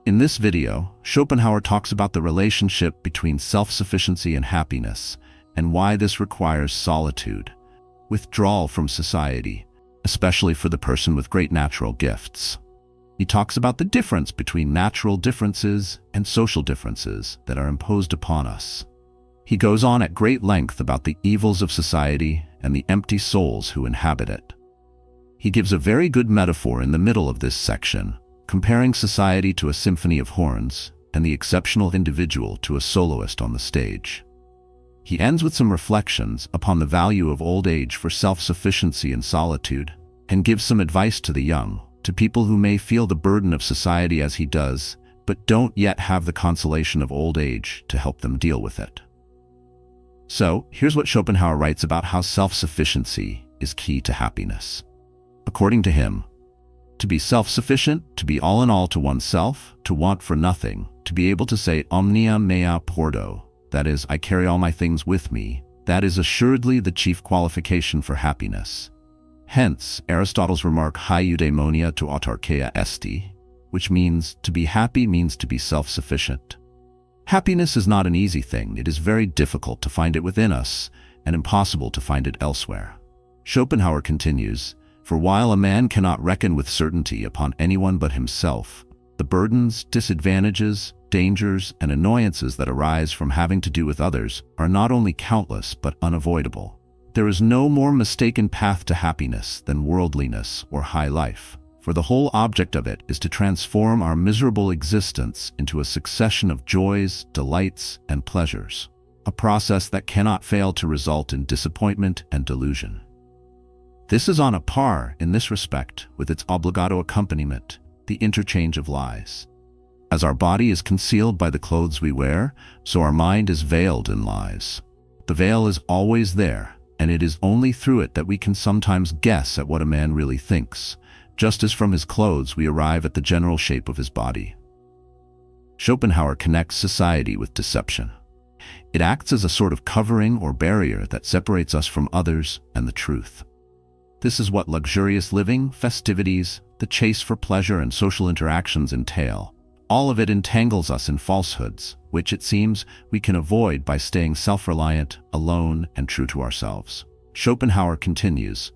In this video, Schopenhauer talks about the relationship between self-sufficiency and happiness, and why this requires solitude, withdrawal from society, especially for the person with great natural gifts. He talks about the difference between natural differences and social differences that are imposed upon us. He goes on at great length about the evils of society and the empty souls who inhabit it. He gives a very good metaphor in the middle of this section, comparing society to a symphony of horns and the exceptional individual to a soloist on the stage. He ends with some reflections upon the value of old age for self-sufficiency and solitude, and gives some advice to the young, to people who may feel the burden of society as he does, but don't yet have the consolation of old age to help them deal with it. So, here's what Schopenhauer writes about how self-sufficiency is key to happiness. According to him, to be self-sufficient, to be all in all to oneself, to want for nothing, to be able to say omnia mea porto, that is, I carry all my things with me, that is assuredly the chief qualification for happiness. Hence, Aristotle's remark hai eudaimonia to autarkeia esti, which means to be happy means to be self-sufficient. Happiness is not an easy thing. It is very difficult to find it within us, and impossible to find it elsewhere. Schopenhauer continues, for while a man cannot reckon with certainty upon anyone but himself, the burdens, disadvantages, dangers, and annoyances that arise from having to do with others are not only countless but unavoidable. There is no more mistaken path to happiness than worldliness or high life, for the whole object of it is to transform our miserable existence into a succession of joys, delights, and pleasures, a process that cannot fail to result in disappointment and delusion. This is on a par, in this respect, with its obligato accompaniment, the interchange of lies. As our body is concealed by the clothes we wear, so our mind is veiled in lies. The veil is always there, and it is only through it that we can sometimes guess at what a man really thinks, just as from his clothes we arrive at the general shape of his body. Schopenhauer connects society with deception. It acts as a sort of covering or barrier that separates us from others and the truth. This is what luxurious living, festivities, the chase for pleasure, and social interactions entail. All of it entangles us in falsehoods, which it seems we can avoid by staying self-reliant, alone, and true to ourselves. Schopenhauer continues,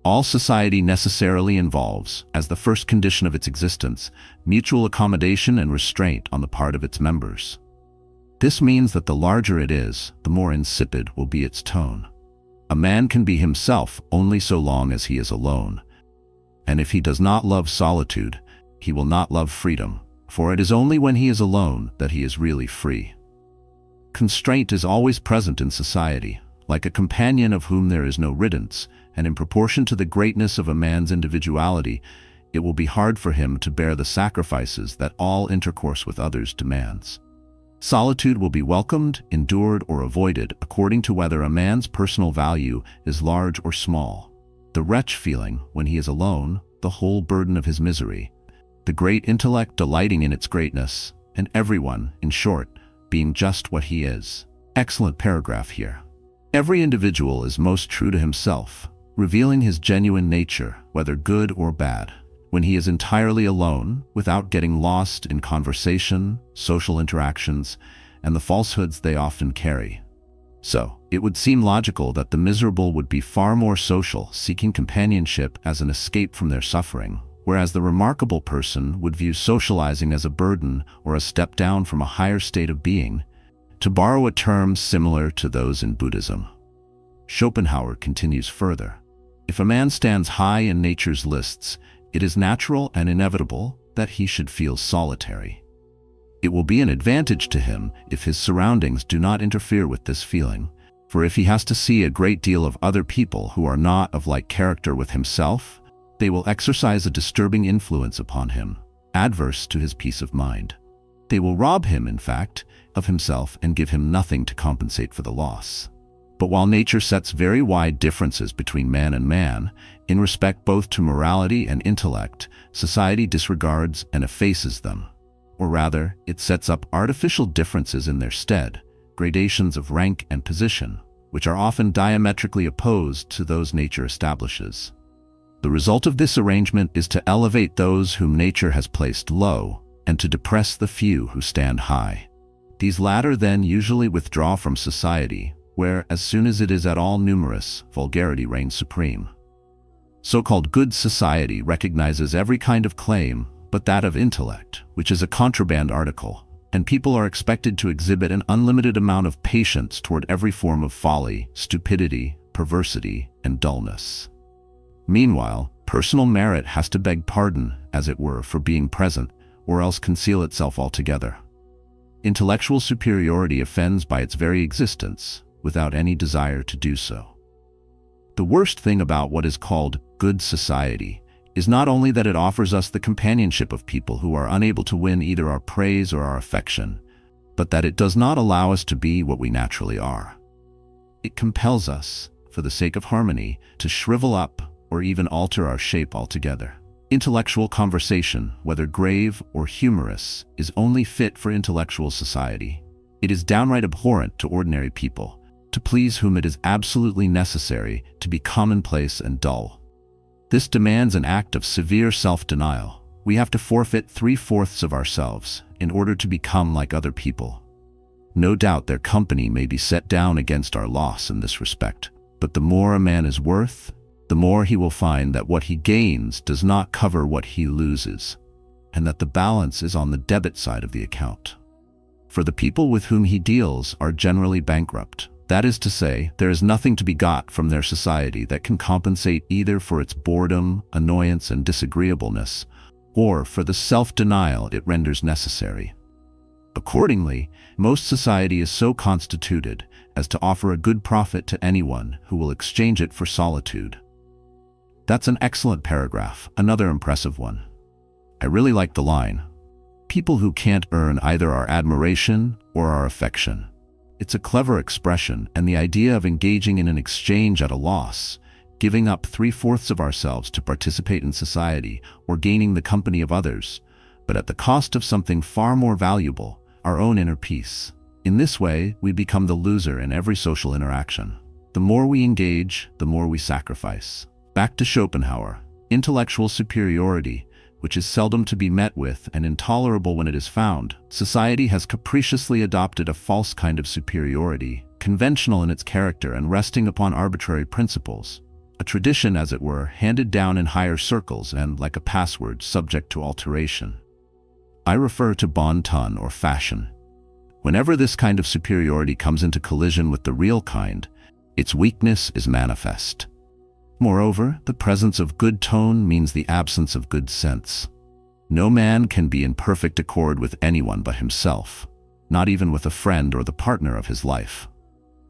all society necessarily involves, as the first condition of its existence, mutual accommodation and restraint on the part of its members. This means that the larger it is, the more insipid will be its tone. A man can be himself only so long as he is alone, and if he does not love solitude, he will not love freedom, for it is only when he is alone that he is really free. Constraint is always present in society, like a companion of whom there is no riddance, and in proportion to the greatness of a man's individuality, it will be hard for him to bear the sacrifices that all intercourse with others demands. Solitude will be welcomed, endured, or avoided according to whether a man's personal value is large or small. The wretch feeling, when he is alone, the whole burden of his misery, the great intellect delighting in its greatness, and everyone, in short, being just what he is. Excellent paragraph here. Every individual is most true to himself, revealing his genuine nature, whether good or bad, when he is entirely alone, without getting lost in conversation, social interactions, and the falsehoods they often carry. So, it would seem logical that the miserable would be far more social, seeking companionship as an escape from their suffering, whereas the remarkable person would view socializing as a burden or a step down from a higher state of being, to borrow a term similar to those in Buddhism. Schopenhauer continues further. If a man stands high in nature's lists, it is natural and inevitable that he should feel solitary. It will be an advantage to him if his surroundings do not interfere with this feeling, for if he has to see a great deal of other people who are not of like character with himself, they will exercise a disturbing influence upon him, adverse to his peace of mind. They will rob him, in fact, of himself and give him nothing to compensate for the loss. But while nature sets very wide differences between man and man, in respect both to morality and intellect, society disregards and effaces them. Or rather, it sets up artificial differences in their stead, gradations of rank and position, which are often diametrically opposed to those nature establishes. The result of this arrangement is to elevate those whom nature has placed low, and to depress the few who stand high. These latter then usually withdraw from society, where, as soon as it is at all numerous, vulgarity reigns supreme. So-called good society recognizes every kind of claim but that of intellect, which is a contraband article, and people are expected to exhibit an unlimited amount of patience toward every form of folly, stupidity, perversity, and dullness. Meanwhile, personal merit has to beg pardon, as it were, for being present, or else conceal itself altogether. Intellectual superiority offends by its very existence, without any desire to do so. The worst thing about what is called good society is not only that it offers us the companionship of people who are unable to win either our praise or our affection, but that it does not allow us to be what we naturally are. It compels us, for the sake of harmony, to shrivel up or even alter our shape altogether. Intellectual conversation, whether grave or humorous, is only fit for intellectual society. It is downright abhorrent to ordinary people, to please whom it is absolutely necessary to be commonplace and dull. This demands an act of severe self-denial. We have to forfeit 3/4 of ourselves in order to become like other people. No doubt their company may be set down against our loss in this respect, but the more a man is worth, the more he will find that what he gains does not cover what he loses, and that the balance is on the debit side of the account. For the people with whom he deals are generally bankrupt. That is to say, there is nothing to be got from their society that can compensate either for its boredom, annoyance, and disagreeableness, or for the self-denial it renders necessary. Accordingly, most society is so constituted as to offer a good profit to anyone who will exchange it for solitude. That's an excellent paragraph, another impressive one. I really like the line, "People who can't earn either our admiration or our affection." It's a clever expression, and the idea of engaging in an exchange at a loss, giving up 3/4 of ourselves to participate in society, or gaining the company of others, but at the cost of something far more valuable, our own inner peace. In this way, we become the loser in every social interaction. The more we engage, the more we sacrifice. Back to Schopenhauer, intellectual superiority, which is seldom to be met with and intolerable when it is found. Society has capriciously adopted a false kind of superiority, conventional in its character and resting upon arbitrary principles, a tradition, as it were, handed down in higher circles and, like a password, subject to alteration. I refer to bon ton or fashion. Whenever this kind of superiority comes into collision with the real kind, its weakness is manifest. Moreover, the presence of good tone means the absence of good sense. No man can be in perfect accord with anyone but himself, not even with a friend or the partner of his life.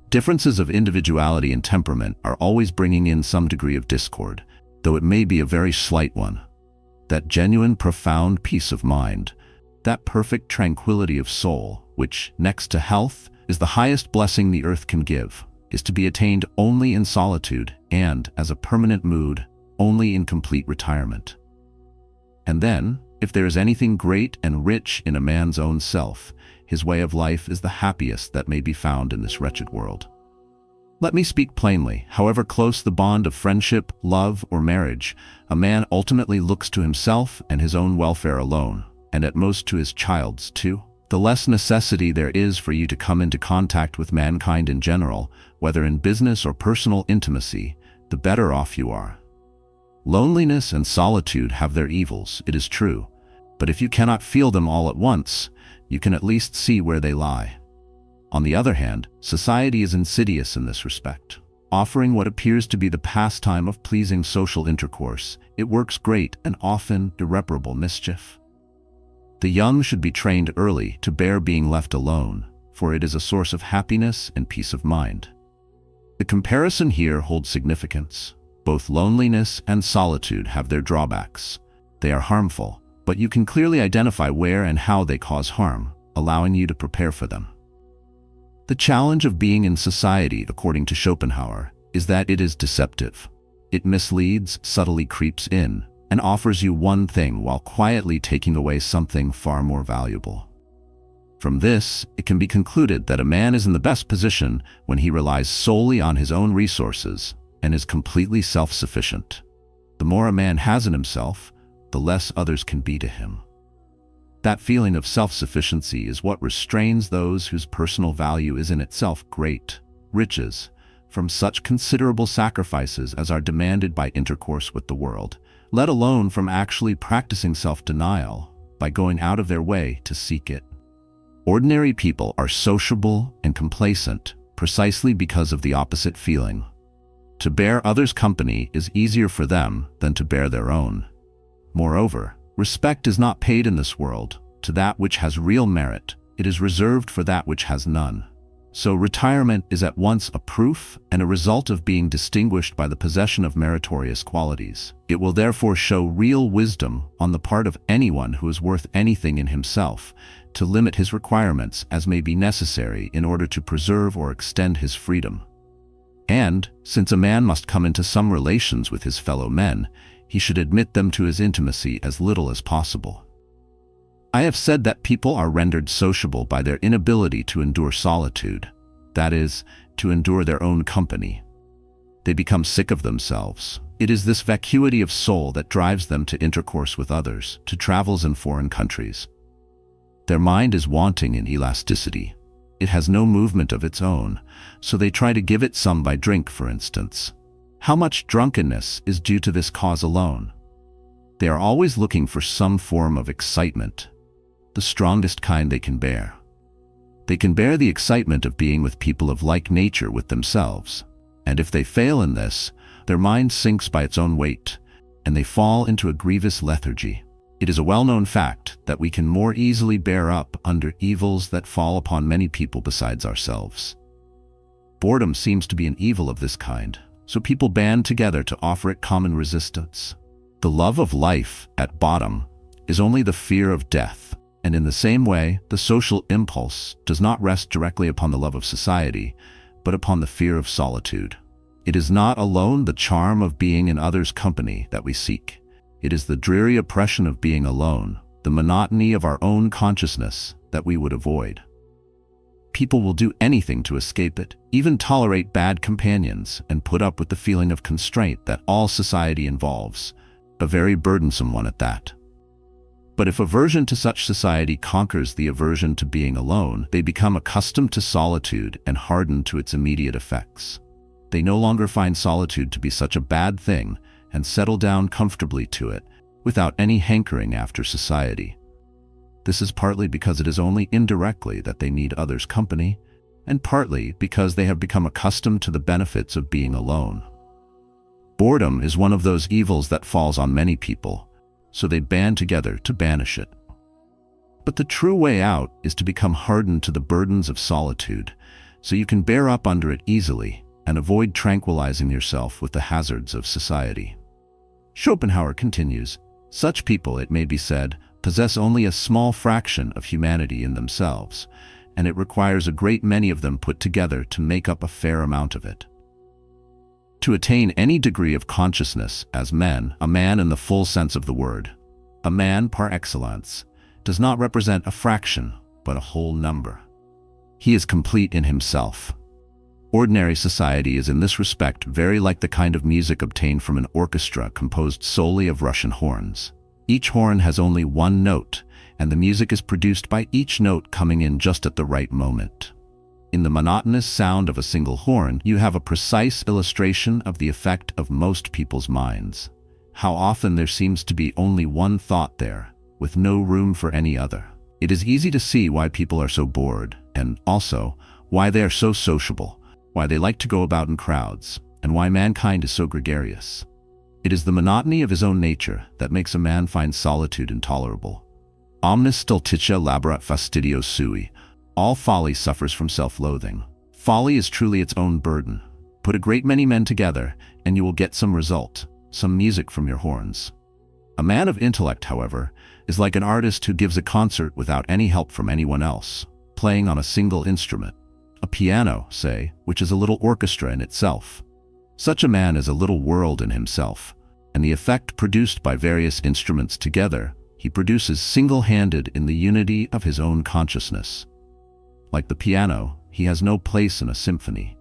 Differences of individuality and temperament are always bringing in some degree of discord, though it may be a very slight one. That genuine, profound peace of mind, that perfect tranquility of soul, which, next to health, is the highest blessing the earth can give, is to be attained only in solitude and, as a permanent mood, only in complete retirement. And then, if there is anything great and rich in a man's own self, his way of life is the happiest that may be found in this wretched world. Let me speak plainly. However close the bond of friendship, love, or marriage, a man ultimately looks to himself and his own welfare alone, and at most to his child's too. The less necessity there is for you to come into contact with mankind in general, whether in business or personal intimacy, the better off you are. Loneliness and solitude have their evils, it is true, but if you cannot feel them all at once, you can at least see where they lie. On the other hand, society is insidious in this respect. Offering what appears to be the pastime of pleasing social intercourse, it works great and often irreparable mischief. The young should be trained early to bear being left alone, for it is a source of happiness and peace of mind. The comparison here holds significance. Both loneliness and solitude have their drawbacks. They are harmful, but you can clearly identify where and how they cause harm, allowing you to prepare for them. The challenge of being in society, according to Schopenhauer, is that it is deceptive. It misleads, subtly creeps in, and offers you one thing while quietly taking away something far more valuable. From this, it can be concluded that a man is in the best position when he relies solely on his own resources and is completely self-sufficient. The more a man has in himself, the less others can be to him. That feeling of self-sufficiency is what restrains those whose personal value is in itself great riches from such considerable sacrifices as are demanded by intercourse with the world, let alone from actually practicing self-denial by going out of their way to seek it. Ordinary people are sociable and complacent precisely because of the opposite feeling. To bear others' company is easier for them than to bear their own. Moreover, respect is not paid in this world to that which has real merit. It is reserved for that which has none. So retirement is at once a proof and a result of being distinguished by the possession of meritorious qualities. It will therefore show real wisdom on the part of anyone who is worth anything in himself to limit his requirements as may be necessary in order to preserve or extend his freedom. And, since a man must come into some relations with his fellow men, he should admit them to his intimacy as little as possible. I have said that people are rendered sociable by their inability to endure solitude, that is, to endure their own company. They become sick of themselves. It is this vacuity of soul that drives them to intercourse with others, to travels in foreign countries. Their mind is wanting in elasticity. It has no movement of its own, so they try to give it some by drink, for instance. How much drunkenness is due to this cause alone? They are always looking for some form of excitement, the strongest kind they can bear. They can bear the excitement of being with people of like nature with themselves, and if they fail in this, their mind sinks by its own weight, and they fall into a grievous lethargy. It is a well-known fact that we can more easily bear up under evils that fall upon many people besides ourselves. Boredom seems to be an evil of this kind, so people band together to offer it common resistance. The love of life, at bottom, is only the fear of death. And in the same way, the social impulse does not rest directly upon the love of society, but upon the fear of solitude. It is not alone the charm of being in others' company that we seek. It is the dreary oppression of being alone, the monotony of our own consciousness that we would avoid. People will do anything to escape it, even tolerate bad companions, and put up with the feeling of constraint that all society involves, a very burdensome one at that. But if aversion to such society conquers the aversion to being alone, they become accustomed to solitude and hardened to its immediate effects. They no longer find solitude to be such a bad thing and settle down comfortably to it without any hankering after society. This is partly because it is only indirectly that they need others' company, and partly because they have become accustomed to the benefits of being alone. Boredom is one of those evils that falls on many people, so they band together to banish it. But the true way out is to become hardened to the burdens of solitude, so you can bear up under it easily and avoid tranquilizing yourself with the hazards of society. Schopenhauer continues, such people, it may be said, possess only a small fraction of humanity in themselves, and it requires a great many of them put together to make up a fair amount of it. To attain any degree of consciousness as men, a man in the full sense of the word, a man par excellence, does not represent a fraction, but a whole number. He is complete in himself. Ordinary society is in this respect very like the kind of music obtained from an orchestra composed solely of Russian horns. Each horn has only one note, and the music is produced by each note coming in just at the right moment. In the monotonous sound of a single horn, you have a precise illustration of the effect of most people's minds. How often there seems to be only one thought there, with no room for any other. It is easy to see why people are so bored, and also why they are so sociable, why they like to go about in crowds, and why mankind is so gregarious. It is the monotony of his own nature that makes a man find solitude intolerable. Omnis stultitia laborat fastidio sui. All folly suffers from self-loathing. Folly is truly its own burden. Put a great many men together, and you will get some result, some music from your horns. A man of intellect, however, is like an artist who gives a concert without any help from anyone else, playing on a single instrument. A piano, say, which is a little orchestra in itself. Such a man is a little world in himself, and the effect produced by various instruments together, he produces single-handed in the unity of his own consciousness. Like the piano, he has no place in a symphony.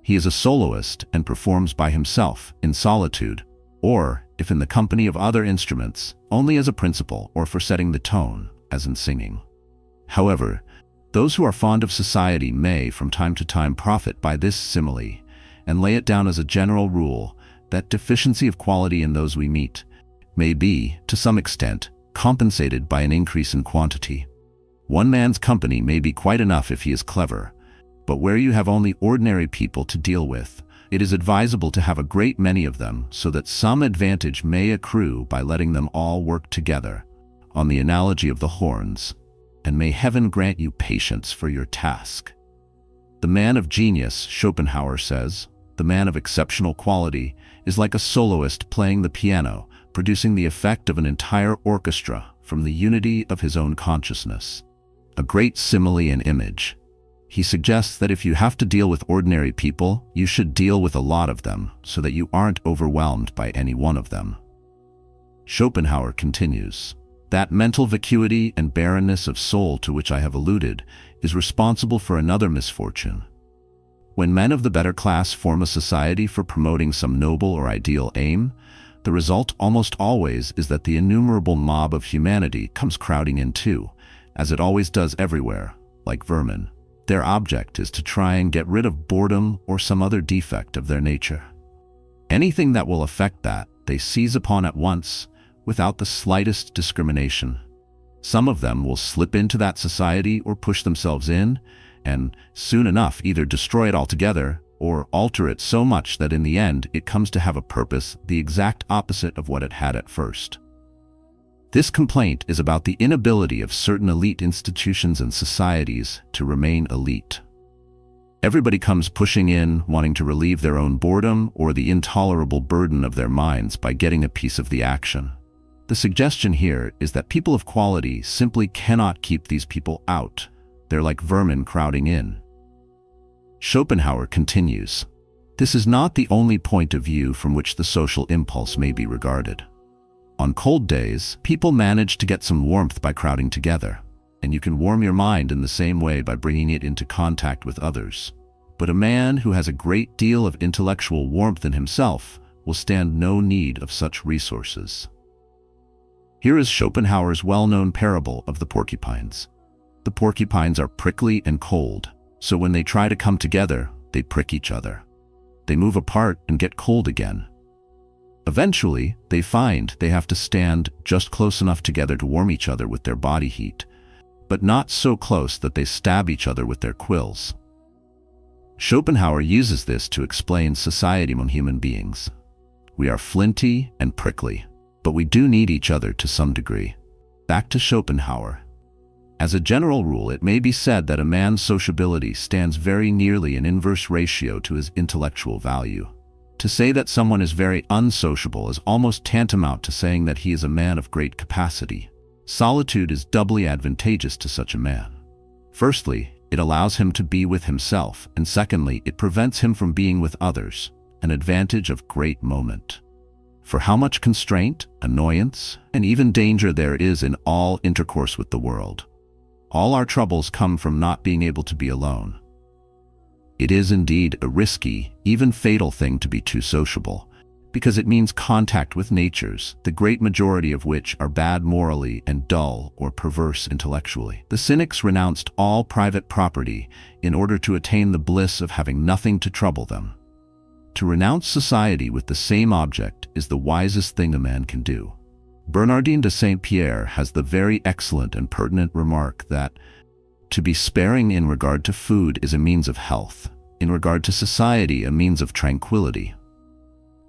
He is a soloist and performs by himself, in solitude, or, if in the company of other instruments, only as a principal or for setting the tone. as in singing. However, those who are fond of society may, from time to time, profit by this simile and lay it down as a general rule that deficiency of quality in those we meet may be, to some extent, compensated by an increase in quantity. One man's company may be quite enough if he is clever, but where you have only ordinary people to deal with, it is advisable to have a great many of them so that some advantage may accrue by letting them all work together, on the analogy of the horns, and may heaven grant you patience for your task. The man of genius, Schopenhauer says, the man of exceptional quality, is like a soloist playing the piano, producing the effect of an entire orchestra from the unity of his own consciousness. A great simile and image. He suggests that if you have to deal with ordinary people, you should deal with a lot of them so that you aren't overwhelmed by any one of them. Schopenhauer continues, that mental vacuity and barrenness of soul to which I have alluded is responsible for another misfortune. When men of the better class form a society for promoting some noble or ideal aim, the result almost always is that the innumerable mob of humanity comes crowding in too, as it always does everywhere, like vermin. Their object is to try and get rid of boredom or some other defect of their nature. Anything that will affect that, they seize upon at once, without the slightest discrimination. Some of them will slip into that society or push themselves in, and soon enough either destroy it altogether or alter it so much that in the end it comes to have a purpose the exact opposite of what it had at first. This complaint is about the inability of certain elite institutions and societies to remain elite. Everybody comes pushing in, wanting to relieve their own boredom or the intolerable burden of their minds by getting a piece of the action. The suggestion here is that people of quality simply cannot keep these people out. They're like vermin crowding in. Schopenhauer continues, this is not the only point of view from which the social impulse may be regarded. On cold days, people manage to get some warmth by crowding together, and you can warm your mind in the same way by bringing it into contact with others. But a man who has a great deal of intellectual warmth in himself will stand no need of such resources. Here is Schopenhauer's well-known parable of the porcupines. The porcupines are prickly and cold, so when they try to come together, they prick each other. They move apart and get cold again. Eventually, they find they have to stand just close enough together to warm each other with their body heat, but not so close that they stab each other with their quills. Schopenhauer uses this to explain society among human beings. We are flinty and prickly, but we do need each other to some degree. Back to Schopenhauer. As a general rule, it may be said that a man's sociability stands very nearly in inverse ratio to his intellectual value. To say that someone is very unsociable is almost tantamount to saying that he is a man of great capacity. Solitude is doubly advantageous to such a man. Firstly, it allows him to be with himself, and secondly, it prevents him from being with others, an advantage of great moment. For how much constraint, annoyance, and even danger there is in all intercourse with the world. All our troubles come from not being able to be alone. It is indeed a risky, even fatal thing to be too sociable, because it means contact with natures, the great majority of which are bad morally and dull or perverse intellectually. The cynics renounced all private property in order to attain the bliss of having nothing to trouble them. To renounce society with the same object is the wisest thing a man can do. Bernardin de Saint-Pierre has the very excellent and pertinent remark that to be sparing in regard to food is a means of health, in regard to society a means of tranquility.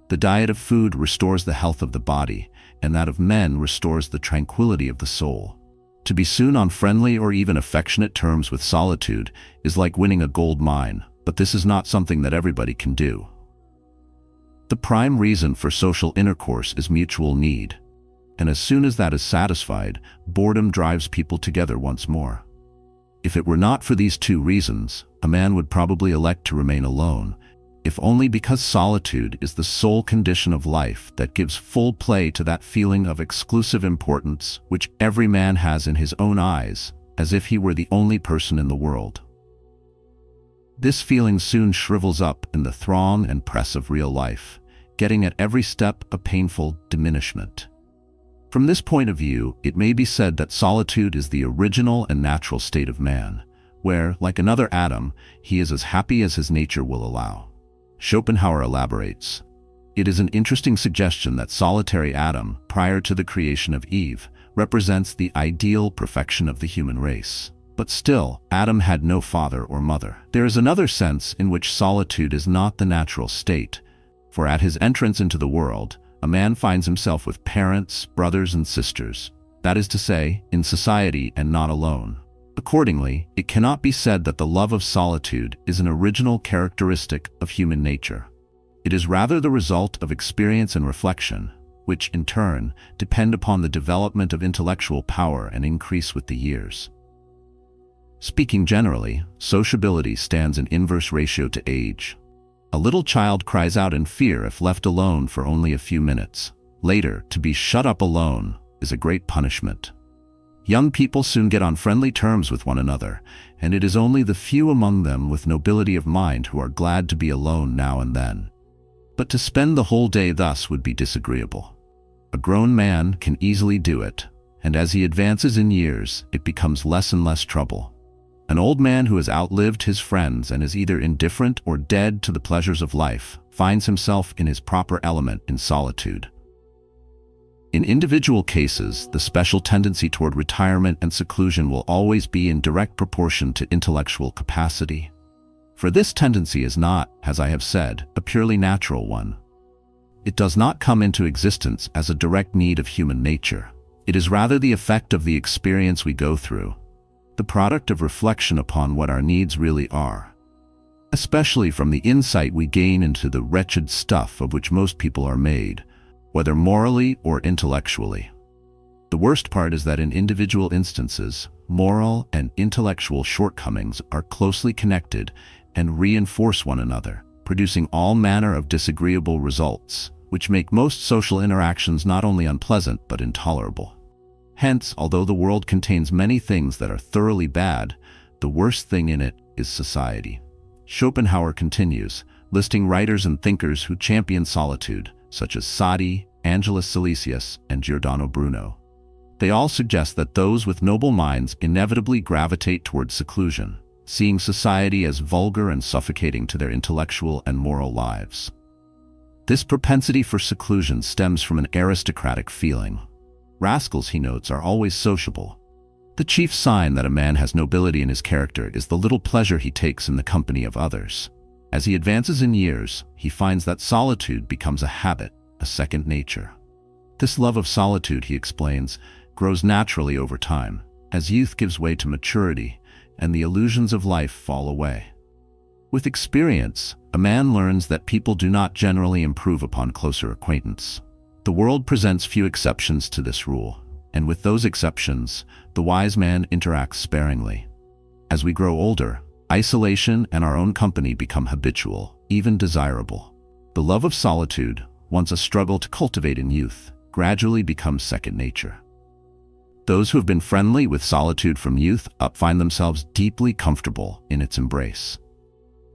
The diet of food restores the health of the body, and that of men restores the tranquility of the soul. To be soon on friendly or even affectionate terms with solitude is like winning a gold mine, but this is not something that everybody can do. The prime reason for social intercourse is mutual need, and as soon as that is satisfied, boredom drives people together once more. If it were not for these two reasons, a man would probably elect to remain alone, if only because solitude is the sole condition of life that gives full play to that feeling of exclusive importance which every man has in his own eyes, as if he were the only person in the world. This feeling soon shrivels up in the throng and press of real life, getting at every step a painful diminishment. From this point of view, it may be said that solitude is the original and natural state of man, where, like another Adam, he is as happy as his nature will allow. Schopenhauer elaborates. It is an interesting suggestion that solitary Adam, prior to the creation of Eve, represents the ideal perfection of the human race. But still, Adam had no father or mother. There is another sense in which solitude is not the natural state, for at his entrance into the world, a man finds himself with parents, brothers, and sisters, that is to say, in society and not alone. Accordingly, it cannot be said that the love of solitude is an original characteristic of human nature. It is rather the result of experience and reflection, which, in turn, depend upon the development of intellectual power and increase with the years. Speaking generally, sociability stands in inverse ratio to age. A little child cries out in fear if left alone for only a few minutes. Later, to be shut up alone is a great punishment. Young people soon get on friendly terms with one another, and it is only the few among them with nobility of mind who are glad to be alone now and then. But to spend the whole day thus would be disagreeable. A grown man can easily do it, and as he advances in years, it becomes less and less trouble. An old man who has outlived his friends and is either indifferent or dead to the pleasures of life finds himself in his proper element in solitude. In individual cases, the special tendency toward retirement and seclusion will always be in direct proportion to intellectual capacity. For this tendency is not, as I have said, a purely natural one. It does not come into existence as a direct need of human nature. It is rather the effect of the experience we go through, the product of reflection upon what our needs really are, especially from the insight we gain into the wretched stuff of which most people are made, whether morally or intellectually. The worst part is that in individual instances, moral and intellectual shortcomings are closely connected and reinforce one another, producing all manner of disagreeable results, which make most social interactions not only unpleasant but intolerable. Hence, although the world contains many things that are thoroughly bad, the worst thing in it is society. Schopenhauer continues, listing writers and thinkers who champion solitude, such as Sadi, Angelus Silesius, and Giordano Bruno. They all suggest that those with noble minds inevitably gravitate toward seclusion, seeing society as vulgar and suffocating to their intellectual and moral lives. This propensity for seclusion stems from an aristocratic feeling. Rascals, he notes, are always sociable. The chief sign that a man has nobility in his character is the little pleasure he takes in the company of others. As he advances in years, he finds that solitude becomes a habit, a second nature. This love of solitude, he explains, grows naturally over time, as youth gives way to maturity, and the illusions of life fall away. With experience, a man learns that people do not generally improve upon closer acquaintance. The world presents few exceptions to this rule, and with those exceptions, the wise man interacts sparingly. As we grow older, isolation and our own company become habitual, even desirable. The love of solitude, once a struggle to cultivate in youth, gradually becomes second nature. Those who have been friendly with solitude from youth up find themselves deeply comfortable in its embrace.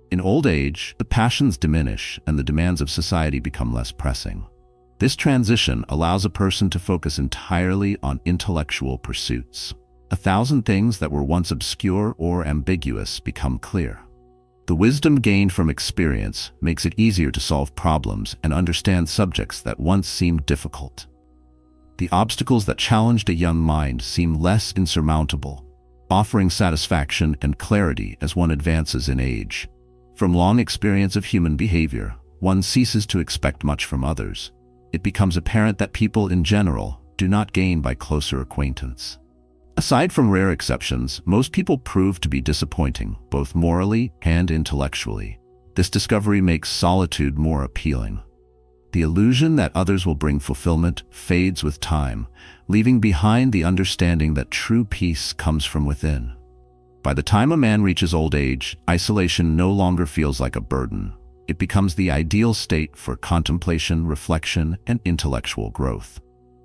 In old age, the passions diminish and the demands of society become less pressing. This transition allows a person to focus entirely on intellectual pursuits. 1,000 things that were once obscure or ambiguous become clear. The wisdom gained from experience makes it easier to solve problems and understand subjects that once seemed difficult. The obstacles that challenged a young mind seem less insurmountable, offering satisfaction and clarity as one advances in age. From long experience of human behavior, one ceases to expect much from others. It becomes apparent that people in general do not gain by closer acquaintance. Aside from rare exceptions, most people prove to be disappointing, both morally and intellectually. This discovery makes solitude more appealing. The illusion that others will bring fulfillment fades with time, leaving behind the understanding that true peace comes from within. By the time a man reaches old age, isolation no longer feels like a burden. It becomes the ideal state for contemplation, reflection, and intellectual growth.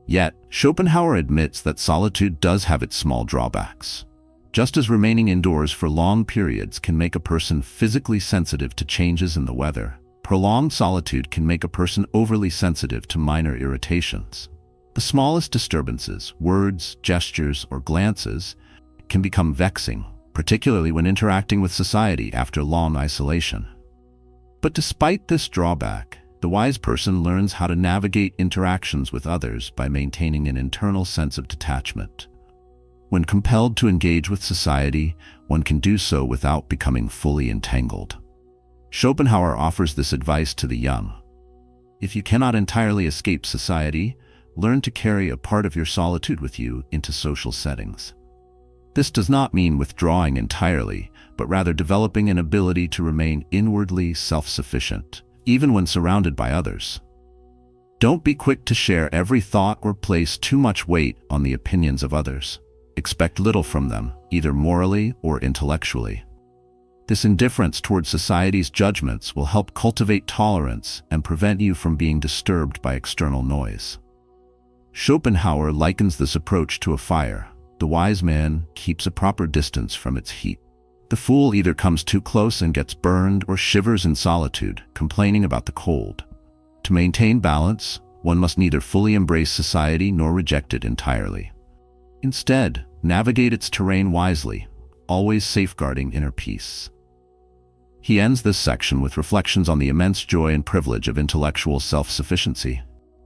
Yet, Schopenhauer admits that solitude does have its small drawbacks. Just as remaining indoors for long periods can make a person physically sensitive to changes in the weather, prolonged solitude can make a person overly sensitive to minor irritations. The The smallest disturbances, words, gestures, or glances, can become vexing, particularly when interacting with society after long isolation. But despite this drawback, the wise person learns how to navigate interactions with others by maintaining an internal sense of detachment. When compelled to engage with society, one can do so without becoming fully entangled. Schopenhauer offers this advice to the young. If you cannot entirely escape society, learn to carry a part of your solitude with you into social settings. This does not mean withdrawing entirely, but rather developing an ability to remain inwardly self-sufficient, even when surrounded by others. Don't be quick to share every thought or place too much weight on the opinions of others. Expect little from them, either morally or intellectually. This indifference towards society's judgments will help cultivate tolerance and prevent you from being disturbed by external noise. Schopenhauer likens this approach to a fire. The wise man keeps a proper distance from its heat. The fool either comes too close and gets burned or shivers in solitude, complaining about the cold. To maintain balance, one must neither fully embrace society nor reject it entirely. Instead, navigate its terrain wisely, always safeguarding inner peace. He ends this section with reflections on the immense joy and privilege of intellectual self-sufficiency.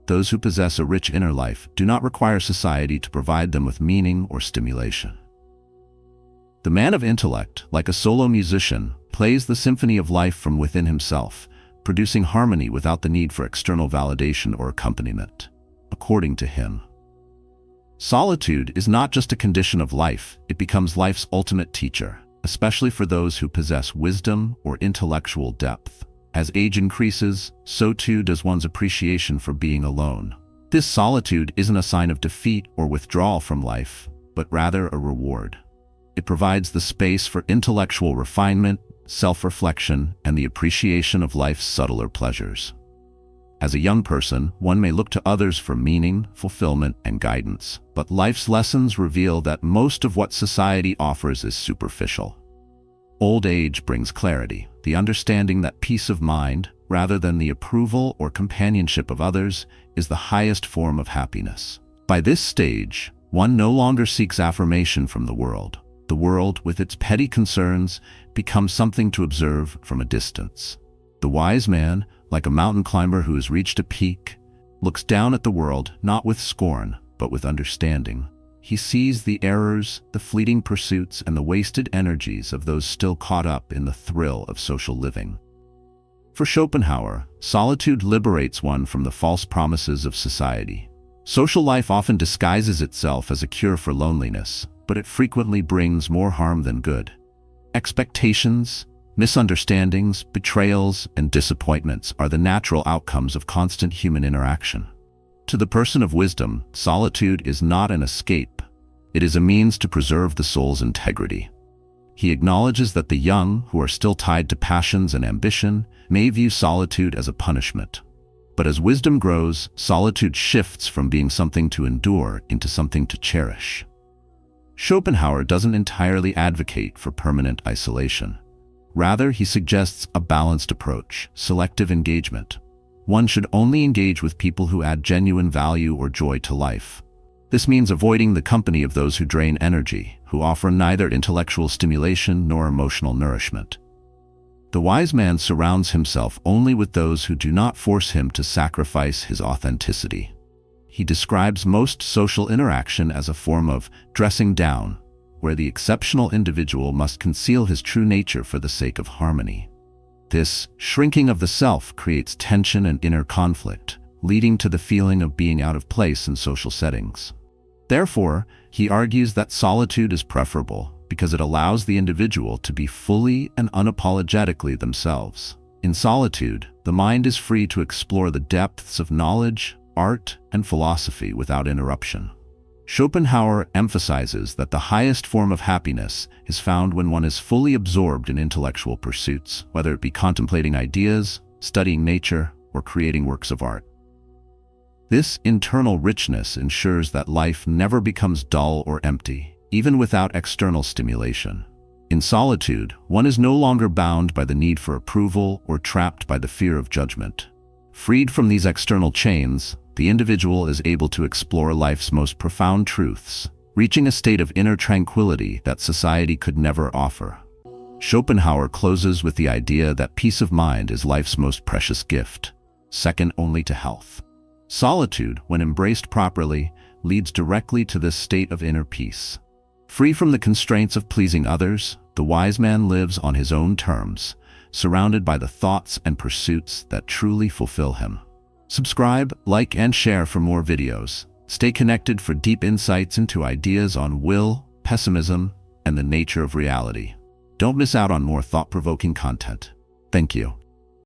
Those who possess a rich inner life do not require society to provide them with meaning or stimulation. The man of intellect, like a solo musician, plays the symphony of life from within himself, producing harmony without the need for external validation or accompaniment. According to him, solitude is not just a condition of life, it becomes life's ultimate teacher, especially for those who possess wisdom or intellectual depth. As age increases, so too does one's appreciation for being alone. This solitude isn't a sign of defeat or withdrawal from life, but rather a reward. It provides the space for intellectual refinement, self-reflection, and the appreciation of life's subtler pleasures. As a young person, one may look to others for meaning, fulfillment, and guidance, but life's lessons reveal that most of what society offers is superficial. Old age brings clarity, the understanding that peace of mind, rather than the approval or companionship of others, is the highest form of happiness. By this stage, one no longer seeks affirmation from the world. The world, with its petty concerns, becomes something to observe from a distance. The wise man, like a mountain climber who has reached a peak, looks down at the world not with scorn, but with understanding. He sees the errors, the fleeting pursuits, and the wasted energies of those still caught up in the thrill of social living. For Schopenhauer, solitude liberates one from the false promises of society. Social life often disguises itself as a cure for loneliness, but it frequently brings more harm than good. Expectations, misunderstandings, betrayals, and disappointments are the natural outcomes of constant human interaction. To the person of wisdom, solitude is not an escape. It is a means to preserve the soul's integrity. He acknowledges that the young, who are still tied to passions and ambition, may view solitude as a punishment. But as wisdom grows, solitude shifts from being something to endure into something to cherish. Schopenhauer doesn't entirely advocate for permanent isolation. Rather, he suggests a balanced approach, selective engagement. One should only engage with people who add genuine value or joy to life. This means avoiding the company of those who drain energy, who offer neither intellectual stimulation nor emotional nourishment. The wise man surrounds himself only with those who do not force him to sacrifice his authenticity. He describes most social interaction as a form of dressing down, where the exceptional individual must conceal his true nature for the sake of harmony. This shrinking of the self creates tension and inner conflict, leading to the feeling of being out of place in social settings. Therefore, he argues that solitude is preferable because it allows the individual to be fully and unapologetically themselves. In solitude, the mind is free to explore the depths of knowledge, art, and philosophy without interruption. Schopenhauer emphasizes that the highest form of happiness is found when one is fully absorbed in intellectual pursuits, whether it be contemplating ideas, studying nature, or creating works of art. This internal richness ensures that life never becomes dull or empty, even without external stimulation. In solitude, one is no longer bound by the need for approval or trapped by the fear of judgment. Freed from these external chains, the individual is able to explore life's most profound truths, reaching a state of inner tranquility that society could never offer. Schopenhauer closes with the idea that peace of mind is life's most precious gift, second only to health. Solitude, when embraced properly, leads directly to this state of inner peace. Free from the constraints of pleasing others, the wise man lives on his own terms, surrounded by the thoughts and pursuits that truly fulfill him. Subscribe, like, and share for more videos. Stay connected for deep insights into ideas on will, pessimism, and the nature of reality. Don't miss out on more thought-provoking content. Thank you.